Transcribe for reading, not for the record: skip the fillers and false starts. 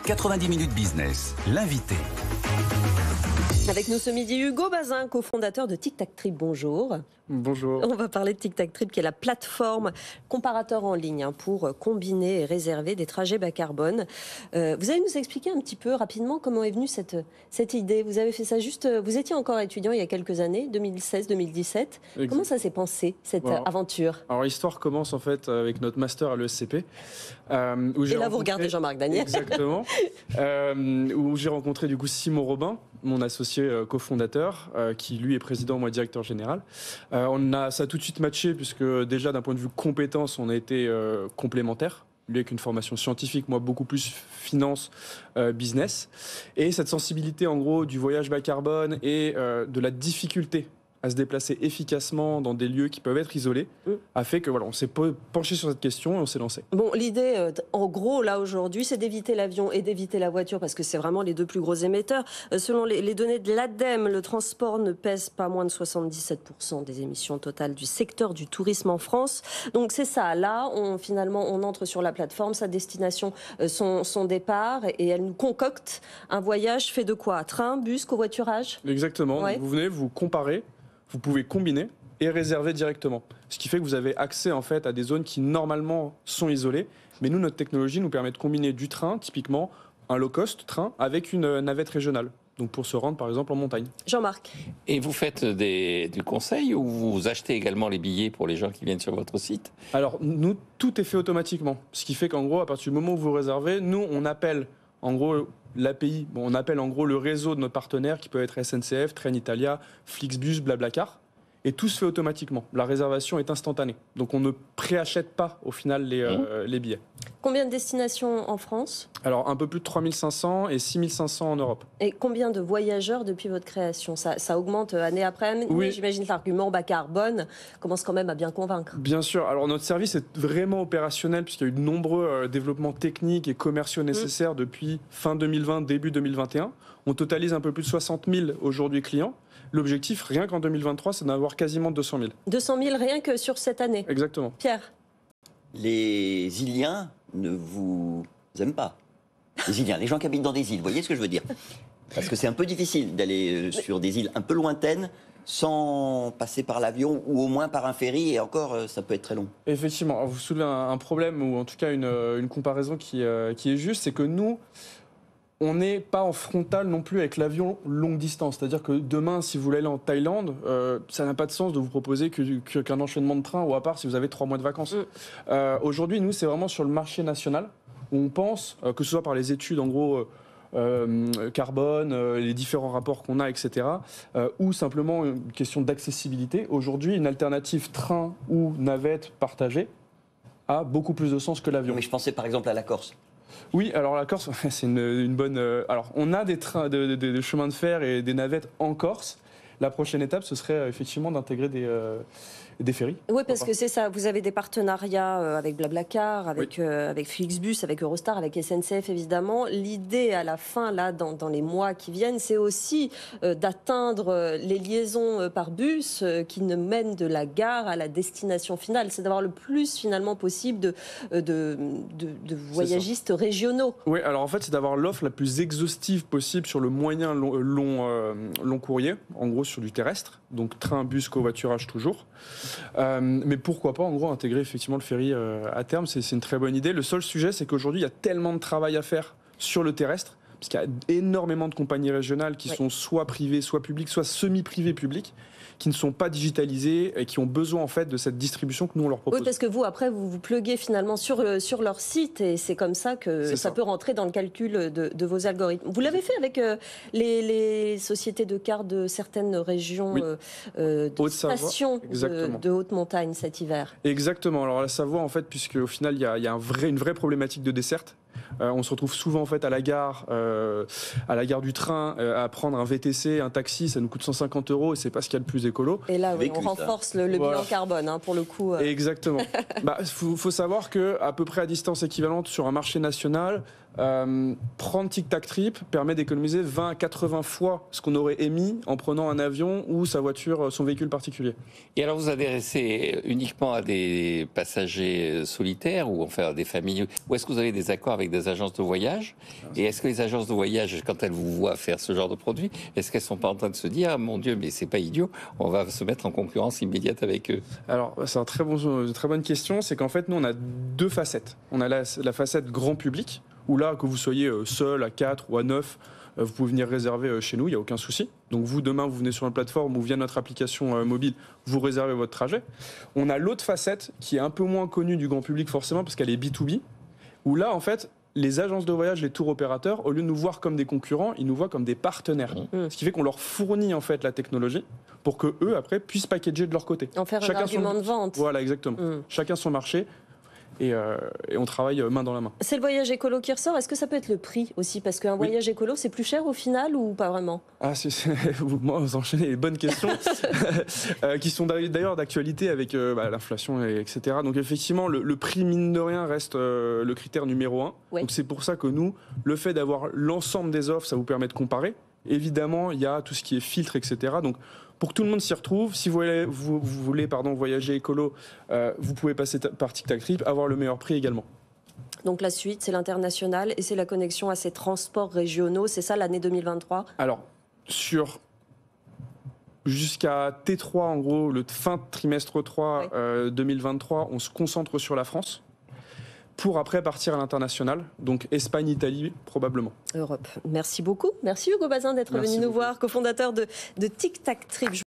90 minutes business, l'invité. Avec nous ce midi, Hugo Bazin, cofondateur de TicTacTrip. Bonjour. Bonjour. On va parler de TicTacTrip, qui est la plateforme comparateur en ligne pour combiner et réserver des trajets bas carbone. Vous allez nous expliquer un petit peu rapidement comment est venue cette idée. Vous avez fait ça juste... Vous étiez encore étudiant il y a quelques années, 2016-2017. Exact. Comment ça s'est pensé, cette aventure? Alors l'histoire commence en fait avec notre master à l'ESCP. Et là vous regardez Jean-Marc Daniel. Exactement. Où j'ai rencontré du coup Simon Robin, mon associé cofondateur, qui lui est président, moi directeur général. Ça a tout de suite matché puisque déjà d'un point de vue compétences, on a été complémentaires. Lui avec une formation scientifique, moi beaucoup plus finance, business. Et cette sensibilité en gros du voyage bas carbone et de la difficulté à se déplacer efficacement dans des lieux qui peuvent être isolés, a fait que on s'est penché sur cette question et on s'est lancé. Bon, l'idée, en gros, là aujourd'hui, c'est d'éviter l'avion et d'éviter la voiture parce que c'est vraiment les deux plus gros émetteurs. Selon les données de l'ADEME, le transport ne pèse pas moins de 77% des émissions totales du secteur du tourisme en France. Donc c'est ça. Là, finalement, on entre sur la plateforme, sa destination, son départ, et elle nous concocte un voyage fait de quoi? Train, bus, covoiturage? Exactement. Ouais. Donc vous venez, vous comparez. Vous pouvez combiner et réserver directement. Ce qui fait que vous avez accès en fait à des zones qui normalement sont isolées. Mais nous, notre technologie nous permet de combiner du train, typiquement un low cost train, avec une navette régionale. Donc pour se rendre par exemple en montagne. Jean-Marc. Et vous faites du conseil ou vous achetez également les billets pour les gens qui viennent sur votre site? Alors nous, tout est fait automatiquement. Ce qui fait qu'en gros, à partir du moment où vous réservez, nous on appelle en gros l'API, on appelle en gros le réseau de nos partenaires qui peut être SNCF, Trenitalia, Flixbus, Blablacar, et tout se fait automatiquement. La réservation est instantanée. Donc on ne préachète pas au final les billets. Combien de destinations en France? Alors un peu plus de 3500 et 6500 en Europe. Et combien de voyageurs depuis votre création? Ça augmente année après année. Oui. J'imagine que l'argument bas carbone commence quand même à bien convaincre. Bien sûr. Alors notre service est vraiment opérationnel puisqu'il y a eu de nombreux développements techniques et commerciaux nécessaires depuis fin 2020, début 2021. On totalise un peu plus de 60 000 aujourd'hui clients. L'objectif, rien qu'en 2023, c'est d'avoir quasiment 200 000. 200 000 rien que sur cette année. Exactement. Pierre? Les Iliens ne vous aiment pas. Les Iliens, les gens qui habitent dans des îles, vous voyez ce que je veux dire? Parce que c'est un peu difficile d'aller sur des îles un peu lointaines sans passer par l'avion ou au moins par un ferry, et encore, ça peut être très long. Effectivement. Alors, vous soulevez un problème, ou en tout cas une comparaison qui est juste, c'est que nous, on n'est pas en frontal non plus avec l'avion longue distance. C'est-à-dire que demain, si vous voulez aller en Thaïlande, ça n'a pas de sens de vous proposer qu'un enchaînement de trains, ou à part si vous avez 3 mois de vacances. Aujourd'hui, nous, c'est vraiment sur le marché national, où on pense, que ce soit par les études, en gros, carbone, les différents rapports qu'on a, etc., ou simplement une question d'accessibilité. Aujourd'hui, une alternative train ou navette partagée a beaucoup plus de sens que l'avion. Mais je pensais par exemple à la Corse. Oui, alors la Corse, c'est une bonne... alors, on a des chemins de fer et des navettes en Corse. La prochaine étape, ce serait effectivement d'intégrer des ferries. Oui, parce que c'est ça. Vous avez des partenariats avec Blablacar, avec Flixbus, avec Eurostar, avec SNCF, évidemment. L'idée, à la fin, là, dans les mois qui viennent, c'est aussi d'atteindre les liaisons par bus qui ne mènent de la gare à la destination finale. C'est d'avoir le plus, finalement, possible de voyagistes régionaux. Oui, alors en fait, c'est d'avoir l'offre la plus exhaustive possible sur le moyen long courrier, en gros sur du terrestre, donc train, bus, covoiturage toujours. Mais pourquoi pas en gros intégrer effectivement le ferry à terme, c'est une très bonne idée. Le seul sujet, c'est qu'aujourd'hui il y a tellement de travail à faire sur le terrestre, parce qu'il y a énormément de compagnies régionales qui sont soit privées, soit publiques, soit semi-privées publiques, qui ne sont pas digitalisées et qui ont besoin en fait de cette distribution que nous on leur propose. Oui, parce que vous après vous vous pluguez finalement sur leur site et c'est comme ça que ça peut rentrer dans le calcul de vos algorithmes. Vous l'avez fait avec les sociétés de cars de certaines régions de stations de haute montagne cet hiver. Exactement. Alors la Savoie en fait, puisque au final il y a une vraie problématique de desserte. On se retrouve souvent en fait à la gare du train à prendre un VTC, un taxi, ça nous coûte 150 € et c'est pas ce qu'il y a de plus écolo. Et là, on renforce le bilan carbone pour le coup. Exactement. Faut savoir que à peu près à distance équivalente sur un marché national, prendre Tic Tac Trip permet d'économiser 20 à 80 fois ce qu'on aurait émis en prenant un avion ou sa voiture, son véhicule particulier. Et alors, vous adressez uniquement à des passagers solitaires ou enfin à des familles, ou est-ce que vous avez des accords avec des agences de voyage? Et est-ce que les agences de voyage, quand elles vous voient faire ce genre de produit, est-ce qu'elles sont pas en train de se dire, ah, mon Dieu, mais c'est pas idiot, on va se mettre en concurrence immédiate avec eux? Alors, c'est une très bonne question. C'est qu'en fait, nous, on a deux facettes. On a la facette grand public, où là, que vous soyez seul, à 4 ou à 9, vous pouvez venir réserver chez nous, il n'y a aucun souci. Donc vous, demain, vous venez sur une plateforme ou via notre application mobile, vous réservez votre trajet. On a l'autre facette qui est un peu moins connue du grand public forcément, parce qu'elle est B2B, où là, en fait, les agences de voyage, les tours opérateurs, au lieu de nous voir comme des concurrents, ils nous voient comme des partenaires. Ce qui fait qu'on leur fournit en fait la technologie pour que eux après puissent packager de leur côté. En faire un argument de vente. Voilà, exactement. Chacun son marché. Et on travaille main dans la main. C'est le voyage écolo qui ressort. Est-ce que ça peut être le prix aussi? Parce qu'un voyage écolo, c'est plus cher au final ou pas vraiment? Vous enchaînez les bonnes questions qui sont d'ailleurs d'actualité avec l'inflation, etc. Donc effectivement, le prix, mine de rien, reste le critère numéro 1. Ouais. Donc c'est pour ça que nous, le fait d'avoir l'ensemble des offres, ça vous permet de comparer. Évidemment, il y a tout ce qui est filtre, etc. Donc, pour que tout le monde s'y retrouve, si vous voulez voyager écolo, vous pouvez passer par Tic Tac Trip, avoir le meilleur prix également. Donc la suite, c'est l'international et c'est la connexion à ces transports régionaux. C'est ça l'année 2023? Alors, jusqu'à T3, en gros, le fin trimestre 3 2023, on se concentre sur la France, pour après partir à l'international, donc Espagne, Italie, probablement. Europe. Merci beaucoup. Merci Hugo Bazin d'être venu nous voir, cofondateur de Tic Tac Trip.